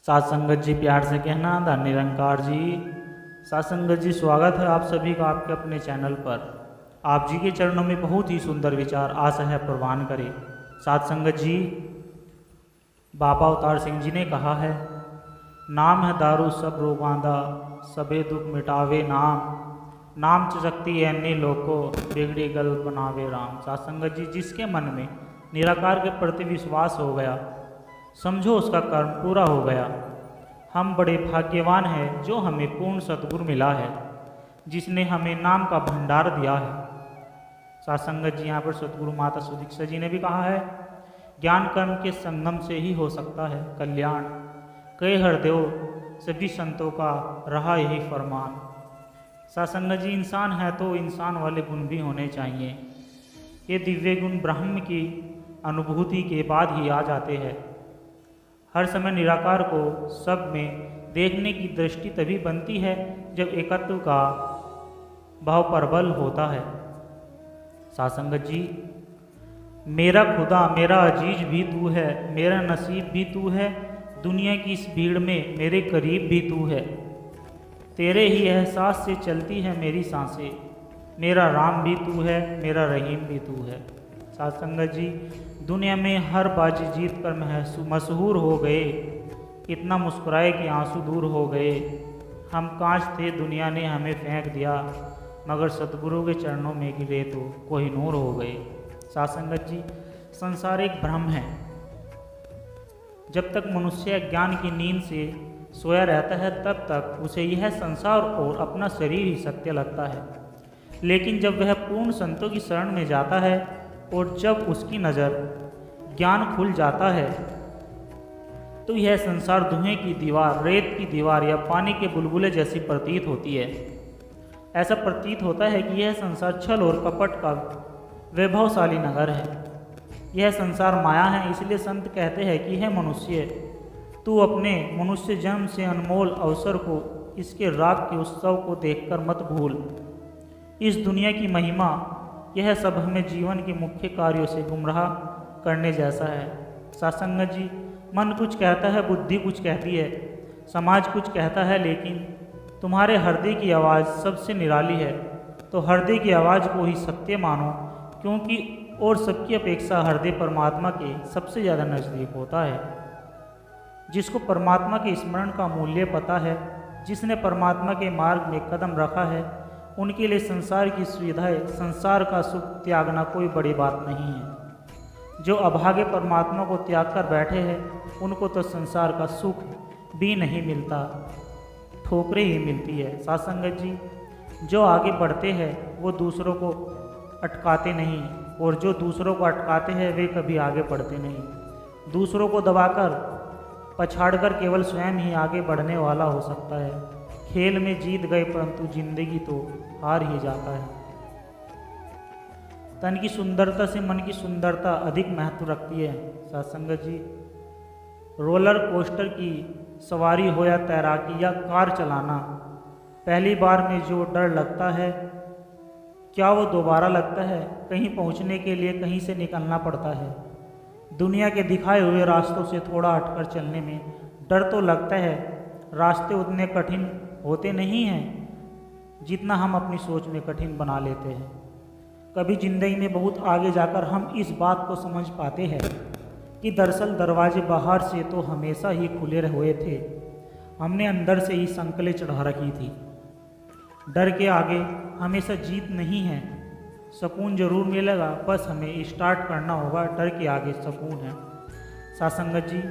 साथ संगत जी प्यार से कहना धन निरंकार जी। साथ संगत जी स्वागत है आप सभी का आपके अपने चैनल पर। आप जी के चरणों में बहुत ही सुंदर विचार आशा है प्रवान करे। साथ संगत जी बाबा अवतार सिंह जी ने कहा है, नाम है दारू सब रोगांदा, सबे दुख मिटावे नाम चचकती अन्य लोको, बिगड़ी गल बनावे राम। साथ संगत जी जिसके मन में निराकार के प्रति विश्वास हो गया, समझो उसका कर्म पूरा हो गया। हम बड़े भाग्यवान हैं जो हमें पूर्ण सतगुरु मिला है, जिसने हमें नाम का भंडार दिया है। साथ संगत जी यहाँ पर सतगुरु माता सुदीक्षा जी ने भी कहा है, ज्ञान कर्म के संगम से ही हो सकता है कल्याण, कई हरदेव सभी संतों का रहा यही फरमान। साथ संगत जी इंसान है तो इंसान वाले गुण भी होने चाहिए। ये दिव्य गुण ब्रह्म की अनुभूति के बाद ही आ जाते हैं। हर समय निराकार को सब में देखने की दृष्टि तभी बनती है जब एकत्व का भाव प्रबल होता है। साथ संगत जी मेरा खुदा मेरा अजीज भी तू है, मेरा नसीब भी तू है, दुनिया की इस भीड़ में मेरे करीब भी तू है, तेरे ही एहसास से चलती है मेरी सांसें, मेरा राम भी तू है, मेरा रहीम भी तू है। साथ संगत जी दुनिया में हर बाजी जीत कर मशहूर हो गए, इतना मुस्कुराए कि आंसू दूर हो गए। हम कांच थे दुनिया ने हमें फेंक दिया, मगर सतगुरु के चरणों में गिरे तो कोई नूर हो गए। साथ संगत जी संसार एक भ्रम है। जब तक मनुष्य ज्ञान की नींद से सोया रहता है तब तक उसे यह संसार और अपना शरीर ही सत्य लगता है। लेकिन जब वह पूर्ण संतों की शरण में जाता है और जब उसकी नज़र ज्ञान खुल जाता है तो यह संसार धुएं की दीवार, रेत की दीवार या पानी के बुलबुले जैसी प्रतीत होती है। ऐसा प्रतीत होता है कि यह संसार छल और कपट का वैभवशाली नगर है। यह संसार माया है। इसलिए संत कहते हैं कि यह मनुष्य, तू अपने मनुष्य जन्म से अनमोल अवसर को, इसके राग के उत्सव को देखकर मत भूल। इस दुनिया की महिमा, यह सब हमें जीवन के मुख्य कार्यों से गुमराह करने जैसा है। साथ संगत जी मन कुछ कहता है, बुद्धि कुछ कहती है, समाज कुछ कहता है, लेकिन तुम्हारे हृदय की आवाज़ सबसे निराली है। तो हृदय की आवाज़ को ही सत्य मानो, क्योंकि और सबकी अपेक्षा हृदय परमात्मा के सबसे ज़्यादा नज़दीक होता है। जिसको परमात्मा के स्मरण का मूल्य पता है, जिसने परमात्मा के मार्ग में कदम रखा है, उनके लिए संसार की सुविधाएं, संसार का सुख त्यागना कोई बड़ी बात नहीं है। जो अभागे परमात्मा को त्याग कर बैठे हैं उनको तो संसार का सुख भी नहीं मिलता, ठोकरें ही मिलती है। साथ संगत जी जो आगे बढ़ते हैं वो दूसरों को अटकाते नहीं, और जो दूसरों को अटकाते हैं वे कभी आगे बढ़ते नहीं। दूसरों को दबाकर पछाड़कर केवल स्वयं ही आगे बढ़ने वाला हो सकता है। खेल में जीत गए परंतु जिंदगी तो हार ही जाता है। तन की सुंदरता से मन की सुंदरता अधिक महत्व रखती है। साथ संगत जी रोलर कोस्टर की सवारी हो या तैराकी या कार चलाना, पहली बार में जो डर लगता है क्या वो दोबारा लगता है? कहीं पहुंचने के लिए कहीं से निकलना पड़ता है। दुनिया के दिखाए हुए रास्तों से थोड़ा हटकर चलने में डर तो लगता है। रास्ते उतने कठिन होते नहीं हैं जितना हम अपनी सोच में कठिन बना लेते हैं। कभी जिंदगी में बहुत आगे जाकर हम इस बात को समझ पाते हैं कि दरअसल दरवाजे बाहर से तो हमेशा ही खुले हुए थे, हमने अंदर से ही संकलें चढ़ा रखी थी। डर के आगे हमेशा जीत नहीं है, सुकून जरूर मिलेगा, बस हमें स्टार्ट करना होगा। डर के आगे सुकून है। साथ संगत जी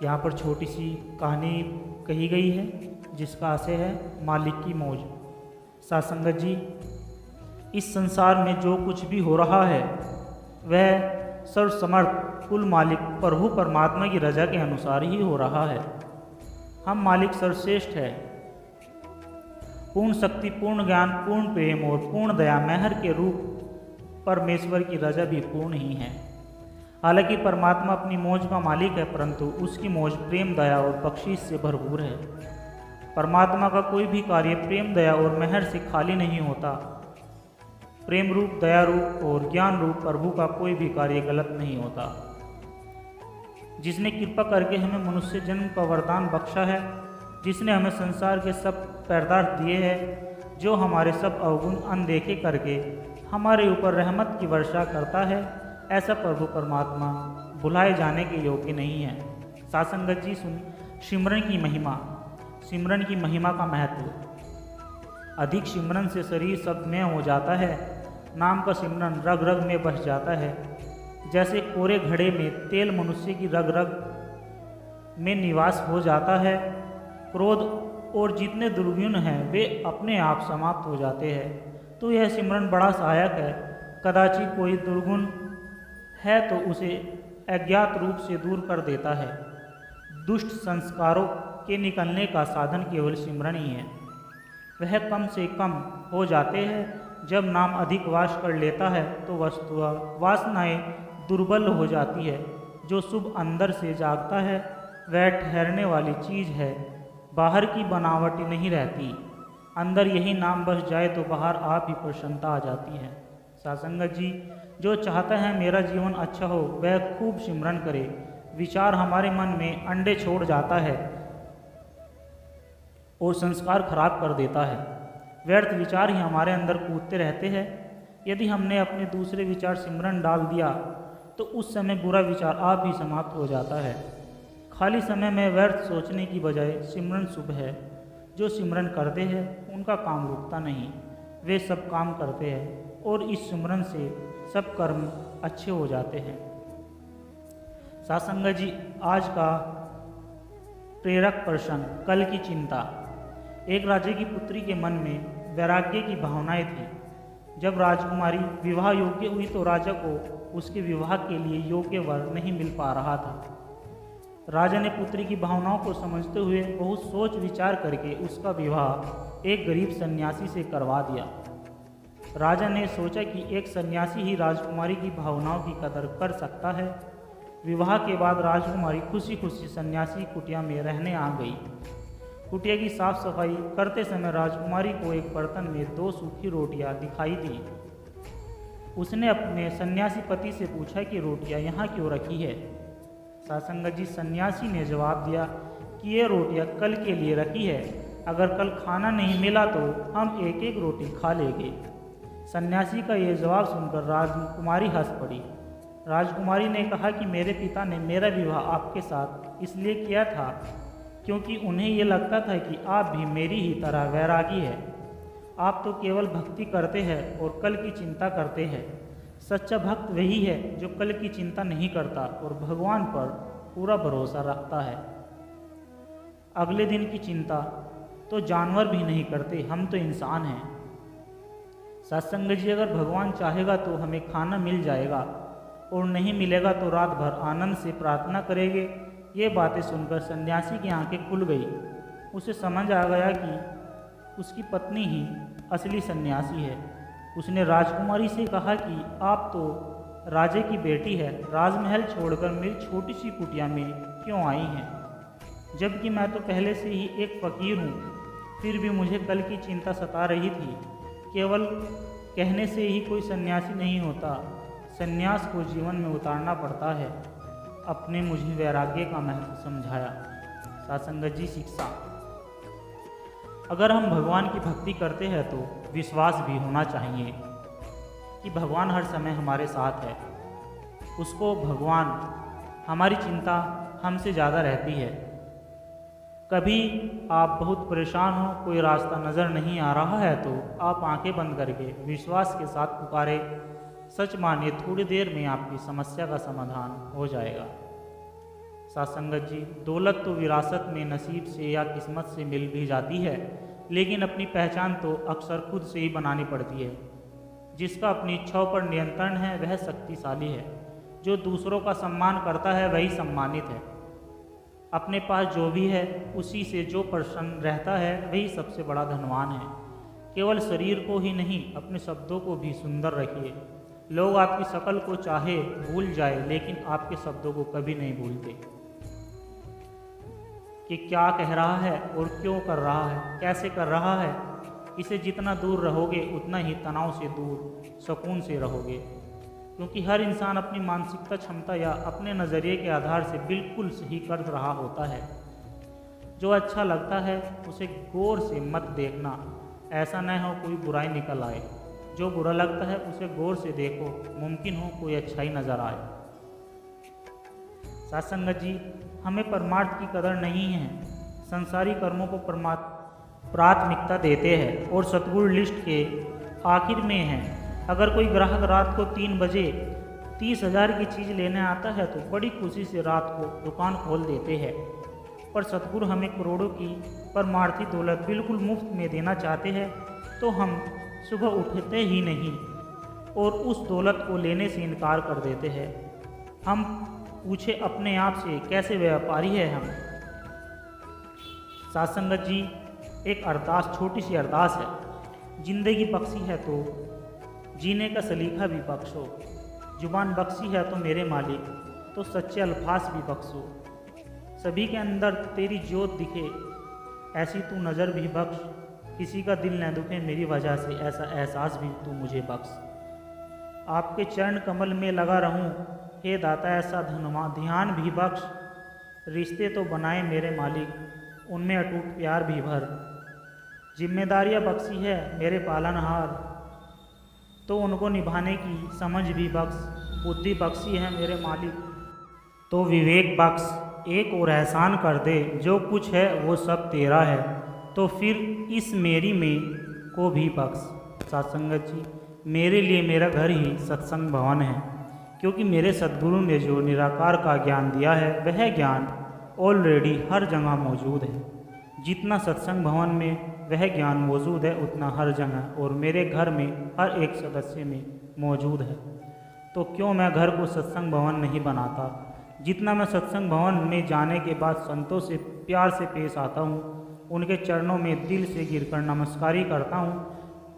यहाँ पर छोटी सी कहानी कही गई है जिसका आशय है मालिक की मौज। साथ संगत जी इस संसार में जो कुछ भी हो रहा है वह सर्वसमर्थ कुल मालिक प्रभु परमात्मा की रजा के अनुसार ही हो रहा है। हम मालिक सर्वश्रेष्ठ है। पूर्ण शक्ति, पूर्ण ज्ञान, पूर्ण प्रेम और पूर्ण दया मेहर के रूप परमेश्वर की रजा भी पूर्ण ही है। हालांकि परमात्मा अपनी मौज का मालिक है, परंतु उसकी मौज प्रेम, दया और बख्शीश से भरपूर है। परमात्मा का कोई भी कार्य प्रेम, दया और मेहर से खाली नहीं होता। प्रेम रूप, दया रूप और ज्ञान रूप प्रभु का कोई भी कार्य गलत नहीं होता। जिसने कृपा करके हमें मनुष्य जन्म का वरदान बख्शा है, जिसने हमें संसार के सब पदार्थ दिए हैं, जो हमारे सब अवगुण अनदेखे करके हमारे ऊपर रहमत की वर्षा करता है, ऐसा प्रभु परमात्मा भुलाए जाने के योग्य नहीं है। सासंगत जी सुन सिमरन की महिमा। सिमरन की महिमा का महत्व। अधिक सिमरन से शरीर सब में हो जाता है। नाम का सिमरन रग रग में बस जाता है। जैसे कोरे घड़े में तेल मनुष्य की रग रग में निवास हो जाता है, क्रोध और जितने दुर्गुण हैं वे अपने आप समाप्त हो जाते हैं। तो यह सिमरन बड़ा सहायक है। कदाचित कोई दुर्गुण है तो उसे अज्ञात रूप से दूर कर देता है। दुष्ट संस्कारों के निकलने का साधन केवल सिमरन ही है। वह कम से कम हो जाते हैं। जब नाम अधिक वास कर लेता है तो वस्तुतः वासनाएं दुर्बल हो जाती है। जो शुभ अंदर से जागता है वह ठहरने वाली चीज़ है, बाहर की बनावटी नहीं रहती। अंदर यही नाम बस जाए तो बाहर आप ही प्रसन्नता आ जाती है। सासंगत जी, जो चाहता है मेरा जीवन अच्छा हो वह खूब सिमरन करे। विचार हमारे मन में अंडे छोड़ जाता है और संस्कार खराब कर देता है। व्यर्थ विचार ही हमारे अंदर कूदते रहते हैं। यदि हमने अपने दूसरे विचार सिमरन डाल दिया तो उस समय बुरा विचार आप ही समाप्त हो जाता है। खाली समय में व्यर्थ सोचने की बजाय सिमरन शुभ है। जो सिमरन करते हैं उनका काम रुकता नहीं, वे सब काम करते हैं और इस सिमरन से सब कर्म अच्छे हो जाते हैं। सासंगत जी, आज का प्रेरक प्रसंग, कल की चिंता। एक राजा की पुत्री के मन में वैराग्य की भावनाएं थी। जब राजकुमारी विवाह योग्य हुई तो राजा को उसके विवाह के लिए योग्य वर नहीं मिल पा रहा था। राजा ने पुत्री की भावनाओं को समझते हुए बहुत सोच विचार करके उसका विवाह एक गरीब सन्यासी से करवा दिया। राजा ने सोचा कि एक सन्यासी ही राजकुमारी की भावनाओं की कदर कर सकता है। विवाह के बाद राजकुमारी खुशी खुशी सन्यासी कुटिया में रहने आ गई। कुटिया की साफ सफाई करते समय राजकुमारी को एक बर्तन में 2 सूखी रोटियां दिखाई दी। उसने अपने सन्यासी पति से पूछा कि रोटियां यहाँ क्यों रखी है। सासंगत जी, सन्यासी ने जवाब दिया कि ये रोटियां कल के लिए रखी है, अगर कल खाना नहीं मिला तो हम एक एक रोटी खा लेंगे। सन्यासी का ये जवाब सुनकर राजकुमारी हंस पड़ी। राजकुमारी ने कहा कि मेरे पिता ने मेरा विवाह आपके साथ इसलिए किया था क्योंकि उन्हें ये लगता था कि आप भी मेरी ही तरह वैरागी है। आप तो केवल भक्ति करते हैं और कल की चिंता करते हैं। सच्चा भक्त वही है जो कल की चिंता नहीं करता और भगवान पर पूरा भरोसा रखता है। अगले दिन की चिंता तो जानवर भी नहीं करते, हम तो इंसान हैं। सत्संग जी, अगर भगवान चाहेगा तो हमें खाना मिल जाएगा और नहीं मिलेगा तो रात भर आनंद से प्रार्थना करेंगे। ये बातें सुनकर सन्यासी की आंखें खुल गई। उसे समझ आ गया कि उसकी पत्नी ही असली सन्यासी है। उसने राजकुमारी से कहा कि आप तो राजे की बेटी है, राजमहल छोड़कर मेरी छोटी सी कुटिया में क्यों आई हैं? जबकि मैं तो पहले से ही एक फ़कीर हूँ। फिर भी मुझे कल की चिंता सता रही थी। केवल कहने से ही कोई सन्यासी नहीं होता, सन्यास को जीवन में उतारना पड़ता है। अपने मुझे वैराग्य का महत्व समझाया। सासंगत जी, शिक्षा। अगर हम भगवान की भक्ति करते हैं तो विश्वास भी होना चाहिए कि भगवान हर समय हमारे साथ है। उसको भगवान हमारी चिंता हमसे ज़्यादा रहती है। कभी आप बहुत परेशान हो, कोई रास्ता नज़र नहीं आ रहा है तो आप आंखें बंद करके विश्वास के साथ पुकारे। सच मानिए, थोड़ी देर में आपकी समस्या का समाधान हो जाएगा। सासंगत जी, दौलत तो विरासत में नसीब से या किस्मत से मिल भी जाती है, लेकिन अपनी पहचान तो अक्सर खुद से ही बनानी पड़ती है। जिसका अपनी इच्छाओं पर नियंत्रण है वह शक्तिशाली है। जो दूसरों का सम्मान करता है वही सम्मानित है। अपने पास जो भी है उसी से जो प्रसन्न रहता है वही सबसे बड़ा धनवान है। केवल शरीर को ही नहीं, अपने शब्दों को भी सुंदर रखिए। लोग आपकी शक्ल को चाहे भूल जाए, लेकिन आपके शब्दों को कभी नहीं भूलते कि क्या कह रहा है और क्यों कर रहा है, कैसे कर रहा है। इसे जितना दूर रहोगे उतना ही तनाव से दूर, सुकून से रहोगे। क्योंकि हर इंसान अपनी मानसिकता क्षमता या अपने नज़रिए के आधार से बिल्कुल सही कर रहा होता है। जो अच्छा लगता है उसे गौर से मत देखना, ऐसा न हो कोई बुराई निकल आए। जो बुरा लगता है उसे गौर से देखो, मुमकिन हो कोई अच्छाई नज़र आए। साथ संगत जी, हमें परमार्थ की कदर नहीं है। संसारी कर्मों को प्राथमिकता देते हैं और सतगुरु लिस्ट के आखिर में है। अगर कोई ग्राहक रात को 3 बजे 30,000 की चीज़ लेने आता है तो बड़ी खुशी से रात को दुकान खोल देते हैं, पर सतगुरु हमें करोड़ों की परमार्थी दौलत बिल्कुल मुफ्त में देना चाहते हैं तो हम सुबह उठते ही नहीं और उस दौलत को लेने से इनकार कर देते हैं। हम पूछे अपने आप से, कैसे व्यापारी है हम। साथ संगत जी, एक अरदास, छोटी सी अरदास है। जिंदगी बख्शी है तो जीने का सलीका भी बख्शो, जुबान बख्शी है तो मेरे मालिक तो सच्चे अल्फाज भी बख्शो। सभी के अंदर तेरी जोत दिखे ऐसी तू नज़र भी बख्श, किसी का दिल न दुखे मेरी वजह से ऐसा एहसास भी तू मुझे बख्श। आपके चरण कमल में लगा रहूं हे दाता ऐसा ध्यान भी बख्श। रिश्ते तो बनाए मेरे मालिक, उनमें अटूट प्यार भी भर। जिम्मेदारियां बख्शी है मेरे पालनहार, तो उनको निभाने की समझ भी बख्श। बुद्धि बख्शी है मेरे मालिक, तो विवेक बख्श। एक और एहसान कर दे, जो कुछ है वो सब तेरा है, तो फिर इस मेरी में को भी बख्श। सत्संगत जी, मेरे लिए मेरा घर ही सत्संग भवन है, क्योंकि मेरे सद्गुरु ने जो निराकार का ज्ञान दिया है वह ज्ञान ऑलरेडी हर जगह मौजूद है। जितना सत्संग भवन में वह ज्ञान मौजूद है उतना हर जगह और मेरे घर में हर एक सदस्य में मौजूद है। तो क्यों मैं घर को सत्संग भवन नहीं बनाता। जितना मैं सत्संग भवन में जाने के बाद संतों से प्यार से पेश आता हूँ, उनके चरणों में दिल से गिरकर नमस्कारी करता हूँ,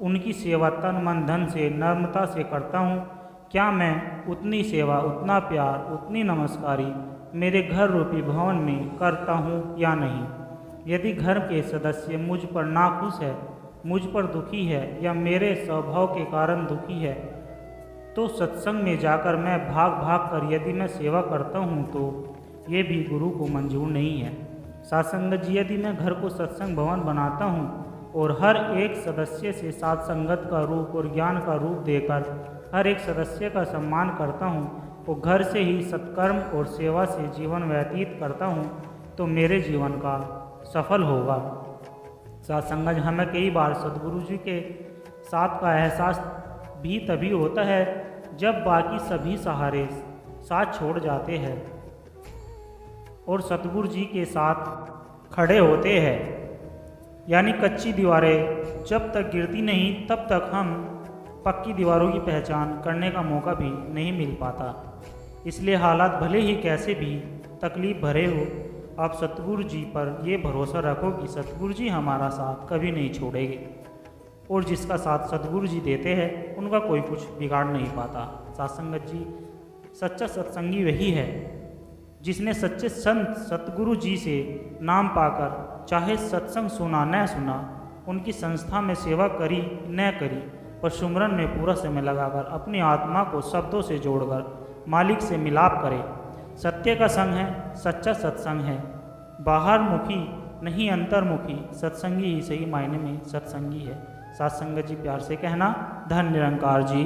उनकी सेवा तन मन धन से नम्रता से करता हूँ, क्या मैं उतनी सेवा, उतना प्यार, उतनी नमस्कारी मेरे घर रूपी भवन में करता हूँ या नहीं। यदि घर के सदस्य मुझ पर नाखुश है, मुझ पर दुखी है या मेरे स्वभाव के कारण दुखी है, तो सत्संग में जाकर मैं भाग भाग कर यदि मैं सेवा करता हूँ तो ये भी गुरु को मंजूर नहीं है। सत्संगत जी, यदि मैं घर को सत्संग भवन बनाता हूँ और हर एक सदस्य से सत्संगत का रूप और ज्ञान का रूप देकर हर एक सदस्य का सम्मान करता हूँ और घर से ही सत्कर्म और सेवा से जीवन व्यतीत करता हूँ तो मेरे जीवन का सफल होगा। सत्संगत, हमें कई बार सद्गुरु जी के साथ का एहसास भी तभी होता है जब बाकी सभी सहारे साथ छोड़ जाते हैं और सतगुरु जी के साथ खड़े होते हैं। यानी कच्ची दीवारें जब तक गिरती नहीं तब तक हम पक्की दीवारों की पहचान करने का मौका भी नहीं मिल पाता। इसलिए हालात भले ही कैसे भी तकलीफ भरे हो, आप सतगुरु जी पर ये भरोसा रखो कि सतगुरु जी हमारा साथ कभी नहीं छोड़ेंगे और जिसका साथ सतगुरु जी देते हैं उनका कोई कुछ बिगाड़ नहीं पाता। सत्संगत जी, सच्चा सत्संगी वही है जिसने सच्चे संत सतगुरु जी से नाम पाकर चाहे सत्संग सुना न सुना, उनकी संस्था में सेवा करी न करी, पर सुमरन में पूरा समय लगाकर अपनी आत्मा को शब्दों से जोड़कर मालिक से मिलाप करे। सत्य का संग है, सच्चा सत्संग है, बाहर मुखी नहीं अंतर्मुखी सत्संगी ही सही मायने में सत्संगी है। सत्संगत जी, प्यार से कहना, धन निरंकार जी।